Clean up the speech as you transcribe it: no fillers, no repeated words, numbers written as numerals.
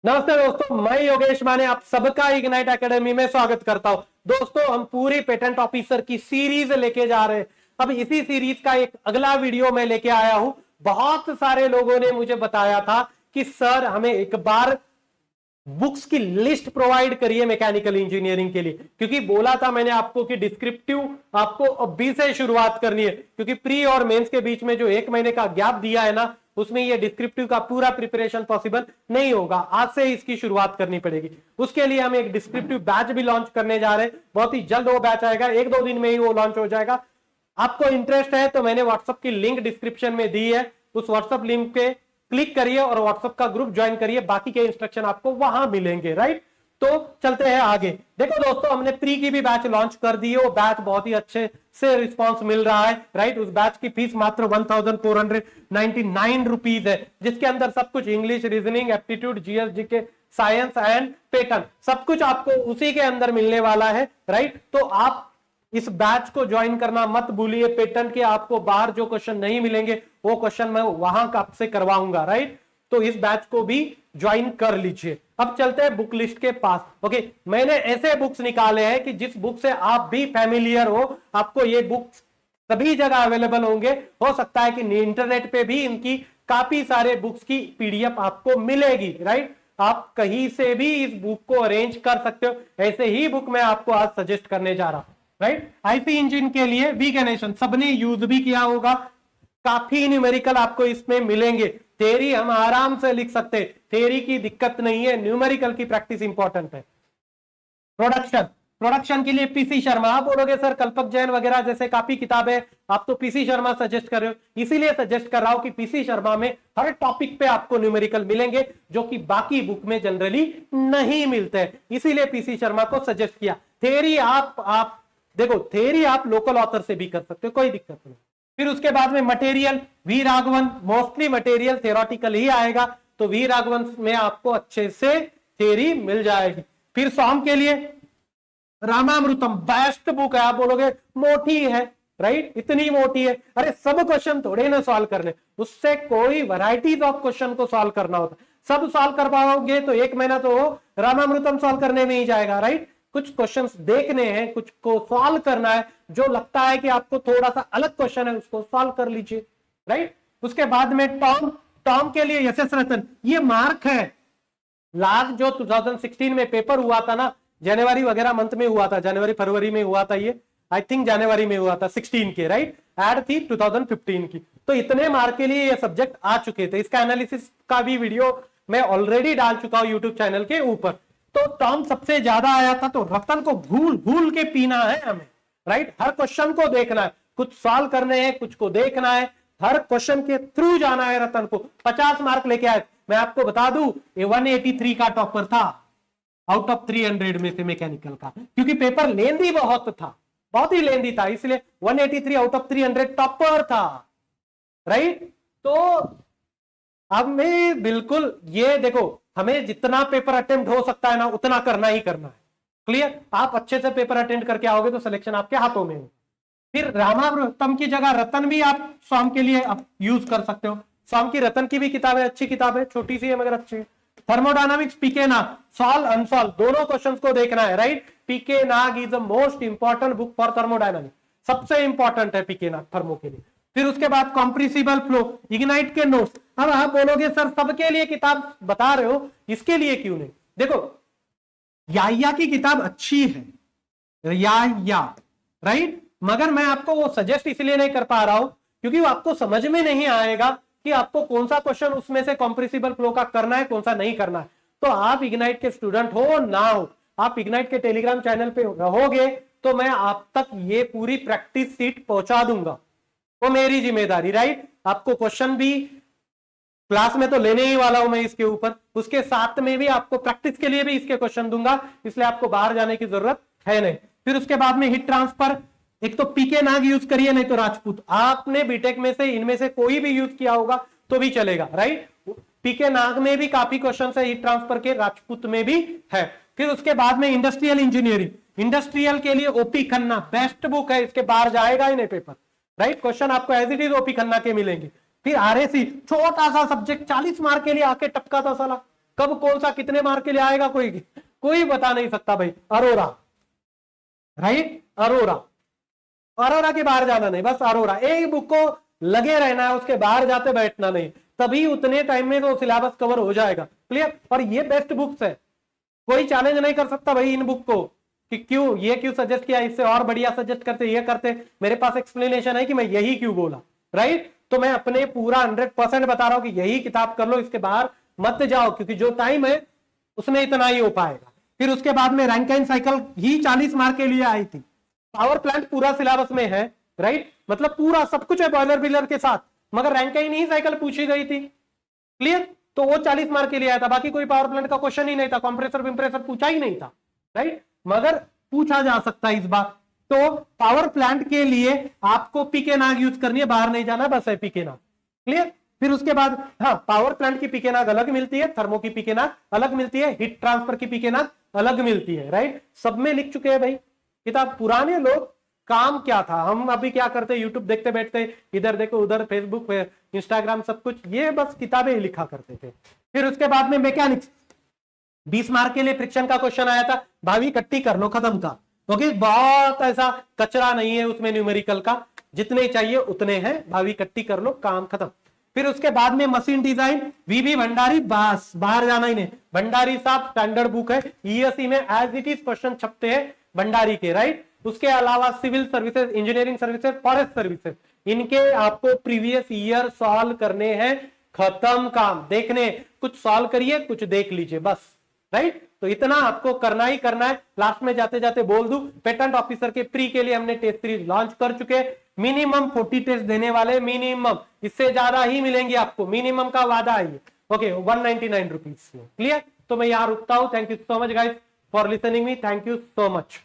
नमस्ते दोस्तों, मैं योगेश माने आप सबका इग्नाइट एकेडमी में स्वागत करता हूं। दोस्तों, हम पूरी पेटेंट ऑफिसर की सीरीज लेके जा रहे हैं। अब इसी सीरीज का एक अगला वीडियो मैं लेके आया हूं। बहुत सारे लोगों ने मुझे बताया था कि सर हमें एक बार बुक्स की लिस्ट प्रोवाइड करिए मैकेनिकल इंजीनियरिंग के लिए, क्योंकि बोला था मैंने आपको कि डिस्क्रिप्टिव आपको अभी से शुरुआत करनी है, क्योंकि प्री और मेंस के बीच में जो 1 महीने का गैप दिया है ना, उसमें ये डिस्क्रिप्टिव का पूरा प्रिपरेशन पॉसिबल नहीं होगा। आज से इसकी शुरुआत करनी पड़ेगी। उसके लिए हम एक डिस्क्रिप्टिव बैच भी लॉन्च करने जा रहे हैं। बहुत ही जल्द वो बैच आएगा, 1-2 दिन में ही वो लॉन्च हो जाएगा। आपको इंटरेस्ट है तो मैंने व्हाट्सएप की लिंक डिस्क्रिप्शन में दी है, उस व्हाट्सएप लिंक पे क्लिक करिए और व्हाट्सएप का ग्रुप ज्वाइन करिए। बाकी के इंस्ट्रक्शन आपको वहां मिलेंगे। राइट, तो चलते हैं आगे। देखो दोस्तों, हमने प्री की भी बैच लॉन्च कर दी है। वो बैच बहुत ही अच्छे से रिस्पांस मिल रहा है। राइट, उस बैच की फीस मात्र 1499 रुपीज है, जिसके अंदर सब कुछ English, reasoning, aptitude, GS, GK, science and pattern सब कुछ आपको उसी के अंदर मिलने वाला है। राइट, तो आप इस बैच को ज्वाइन करना मत भूलिए। पैटर्न के आपको बाहर जो क्वेश्चन नहीं मिलेंगे वो क्वेश्चन मैं वहां आपसे करवाऊंगा। राइट, तो इस बैच को भी ज्वाइन कर लीजिए। अब चलते हैं बुक लिस्ट के पास। ओके, मैंने ऐसे बुक्स निकाले हैं कि जिस बुक से आप भी फैमिलियर हो। आपको ये बुक्स सभी जगह अवेलेबल होंगे। हो सकता है कि इंटरनेट पे भी इनकी काफी सारे बुक्स की पीडीएफ आपको मिलेगी। राइट, आप कहीं से भी इस बुक को अरेंज कर सकते हो। ऐसे ही बुक मैं आपको आज सजेस्ट करने जा रहा हूं। राइट, आईसी इंजन के लिए वीकेनेशन सबने यूज भी किया होगा। काफी न्यूमेरिकल आपको इसमें मिलेंगे। थ्योरी हम आराम से लिख सकते हैं, थ्योरी की दिक्कत नहीं है, न्यूमेरिकल की प्रैक्टिस इंपॉर्टेंट है। प्रोडक्शन के लिए पीसी शर्मा। आप बोलोगे सर कल्पक जैन वगैरह जैसे काफी किताबें, आप तो पीसी शर्मा सजेस्ट कर रहे हो। इसीलिए सजेस्ट कर रहा हूं कि पीसी शर्मा में हर टॉपिक पे आपको न्यूमेरिकल मिलेंगे, जो कि बाकी बुक में जनरली नहीं मिलते हैं। इसीलिए पीसी शर्मा को सजेस्ट किया। थ्योरी आप देखो, थ्योरी आप लोकल ऑथर से भी कर सकते हो, कोई दिक्कत नहीं। फिर उसके बाद में material, V Raghavan. Mostly material theoretical ही आएगा, तो वी राघवन में आपको अच्छे से थ्योरी मिल जाएगी। फिर सॉम के लिए रामामृतम बेस्ट बुक है। आप बोलोगे मोटी है। राइट, इतनी मोटी है। अरे सब क्वेश्चन थोड़े ना सॉल्व करने, उससे कोई वैरायटीज ऑफ क्वेश्चन को सॉल्व करना होता है। सब सॉल्व कर पाओगे तो 1 महीना तो रामामृतम सॉल्व करने में ही जाएगा। राइट, कुछ क्वेश्चंस देखने हैं, कुछ को सॉल्व करना है। जो लगता है कि आपको थोड़ा सा अलग क्वेश्चन है उसको सॉल्व कर लीजिए। राइट, उसके बाद में टॉम के लिए एस एस रतन, ये मार्क है। लास्ट जो 2016 में पेपर हुआ था ना, जनवरी वगैरह मंथ में हुआ था, जनवरी फरवरी में हुआ था, ये आई थिंक जनवरी में हुआ था 16 के। राइट, एड थी 2015 की। तो इतने मार्क के लिए ये सब्जेक्ट आ चुके थे। इसका एनालिसिस का भी वीडियो मैं ऑलरेडी डाल चुका हूं यूट्यूब चैनल के ऊपर। तो टॉम सबसे ज्यादा आया था। तो रतन को घूल घूल के पीना है हमें। राइट, हर क्वेश्चन को देखना है, कुछ सॉल्व करने हैं, कुछ को देखना है, हर क्वेश्चन के थ्रू जाना है। रतन को 50 मार्क लेके आए। मैं आपको बता दूं, ये 183 का टॉपर था आउट ऑफ 300 में से मैकेनिकल का, क्योंकि पेपर लेंदी बहुत था, बहुत ही लेंदी था, इसलिए 183 आउट ऑफ 300 टॉपर था। राइट, तो अब मैं बिल्कुल ये देखो, हमें जितना पेपर अटेम्प्ट हो सकता है ना उतना करना ही करना है। क्लियर, आप अच्छे से पेपर अटेंड करके आओगे तो सिलेक्शन आपके हाथों में हो। फिर रामावृतम की जगह रतन भी आप सॉम के लिए आप यूज कर सकते हो। सॉम की रतन की भी किताब है, अच्छी किताब है, छोटी सी है मगर अच्छी है। Thermodynamics P K Nag, solved unsolved दोनों क्वेश्चंस को देखना है। Right, P K Nag is the most important book for thermodynamics, सबसे इंपॉर्टेंट है पीके नाग थर्मो के लिए। फिर उसके बाद कॉम्प्रेसिबल फ्लो, इग्नाइट के नोट्स। अब आप बोलोगे सर सबके लिए किताब बता रहे हो, इसके लिए क्यों नहीं? देखो, या की किताब अच्छी है, या राइट, मगर मैं आपको वो सजेस्ट इसलिए नहीं कर पा रहा हूं क्योंकि वो आपको समझ में नहीं आएगा कि आपको कौन सा क्वेश्चन उसमें से कॉम्प्रेसिबल फ्लो का करना है, कौन सा नहीं करना है। तो आप इग्नाइट के स्टूडेंट हो ना हो, आप इग्नाइट के टेलीग्राम चैनल पे रहोगे तो मैं आप तक ये पूरी प्रैक्टिस सीट पहुंचा दूंगा, वो मेरी जिम्मेदारी। राइट, आपको क्वेश्चन भी क्लास में तो लेने ही वाला हूं मैं इसके ऊपर, उसके साथ में भी आपको प्रैक्टिस के लिए भी इसके क्वेश्चन दूंगा, इसलिए आपको बाहर जाने की जरूरत है नहीं। फिर उसके बाद में हीट ट्रांसफर, एक तो पीके नाग यूज करिए, नहीं तो राजपूत। आपने बीटेक में से इनमें से कोई भी यूज किया होगा तो भी चलेगा। राइट, पीके नाग में भी काफी क्वेश्चन है हीट ट्रांसफर के, राजपूत में भी है। फिर उसके बाद में इंडस्ट्रियल इंजीनियरिंग, इंडस्ट्रियल के लिए ओपी खन्ना बेस्ट बुक है, इसके बाहर जाएगा ही नहीं पेपर। राइट, क्वेश्चन आपको as it is O P Khanna के मिलेंगे। फिर आरएसी, छोटा सा सब्जेक्ट 40 मार्क के लिए आके टपका था साला, कब कौन सा कितने मार्क के लिए आएगा कोई बता नहीं सकता भाई। अरोरा, राइट, अरोरा के बाहर जाना नहीं, बस अरोरा एक बुक को लगे रहना है, उसके बाहर जाते बैठना नहीं, तभी उतने टाइम में तो सिलेबस कवर हो जाएगा। क्लियर। और ये बेस्ट बुक्स है, कोई चैलेंज नहीं कर सकता भाई इन बुक को कि क्यों सजेस्ट किया, इससे और बढ़िया सजेस्ट करते, ये करते। मेरे पास एक्सप्लेनेशन है कि मैं यही क्यों बोला, राइट। तो मैं अपने पूरा 100% बता रहा हूं कि यही किताब कर लो, इसके बाहर मत जाओ, क्योंकि जो टाइम है उसमें इतना ही हो पाएगा। फिर उसके बाद में रैंकाइन साइकिल ही 40 मार्क के लिए आई थी। पावर प्लांट पूरा सिलेबस में है, राइट, मतलब पूरा सब कुछ है बॉयलर बिलर के साथ, मगर रैंकाइन ही साइकिल पूछी गई थी। क्लियर। तो वो 40 मार्क के लिए आया था, बाकी कोई पावर प्लांट का क्वेश्चन ही नहीं था, कंप्रेसर विम्प्रेसर पूछा ही नहीं था, राइट, मगर पूछा जा सकता है इस बार। तो पावर प्लांट के लिए आपको पीके नाग यूज करनी है, बाहर नहीं जाना, बस है पीके नाग। क्लियर। फिर उसके बाद हाँ, पावर प्लांट की पीके नाग अलग मिलती है, थर्मो की पीके नाग अलग मिलती है, हीट ट्रांसफर की पीके नाग अलग मिलती है, राइट। सब में लिख चुके हैं भाई किताब। पुराने लोग काम क्या था, हम अभी क्या करते, यूट्यूब देखते बैठते, इधर देखो उधर फेसबुक इंस्टाग्राम सब कुछ, ये बस किताबें ही लिखा करते थे। फिर उसके बाद में मैकेनिक्स 20 मार्क के लिए फ्रिक्शन का क्वेश्चन आया था, भाभी कट्टी कर लो खत्म का। ओके, बहुत ऐसा कचरा नहीं है उसमें न्यूमेरिकल का, जितने चाहिए उतने हैं, भाभी कट्टी कर लो, काम खत्म। फिर उसके बाद में मशीन डिजाइन वीबी भंडारी, बस बाहर जाना ही नहीं, भंडारी साहब स्टैंडर्ड बुक है, ईएससी में एज इट इज क्वेश्चन छपते हैं भंडारी के, राइट। उसके अलावा civil services, engineering services, forest services, इनके आपको प्रीवियस ईयर सॉल्व करने हैं, खत्म काम। देखने कुछ सॉल्व करिए, कुछ देख लीजिए, बस, राइट। तो इतना आपको करना ही करना है। लास्ट में जाते जाते बोल दूं, पेटेंट ऑफिसर के प्री के लिए हमने टेस्ट सीरीज लॉन्च कर चुके हैं, मिनिमम 40 टेस्ट देने वाले, मिनिमम, इससे ज्यादा ही मिलेंगे आपको, मिनिमम का वादा है। Okay, 199 rupees. क्लियर। तो मैं यहां रुकता हूं। Thank you so much guys for listening me, thank you so much.